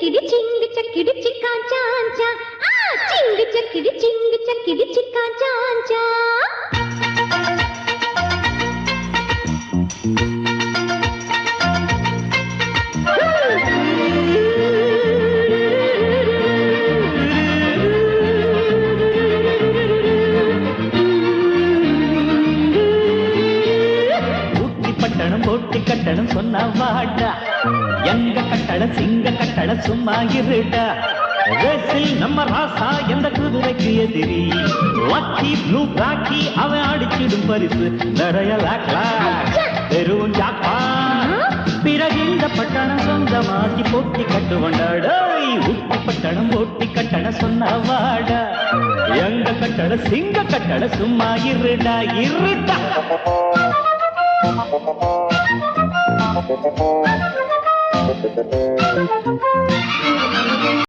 చక్కిడి చింగి చక్కిడి చిక్కా చాంచా చింగి చక్కిడి చిక్కా చాంచా போட்டி கட்டணம் சொன்ன வாடா எங்க கட்டட சிங்க கட்டட சும்மா இருடா ரேசில் நம்ம ராசா எந்த குதிரைக்கு எதிரி லக்கி ப்ளூ பிளாக்கி அவன் அடிச்சிடும் பரிசு நிறைய லாக்லா பெரும் ஜாப்பா பிறகு இந்த பட்டணம் சொந்தமாக்கி போட்டி கட்டு வந்தாடா உப்பு பட்டணம் போட்டி கட்டணம் சொன்ன வாடா எங்க கட்டட சிங்க கட்டட சும்மா இருடா இருடா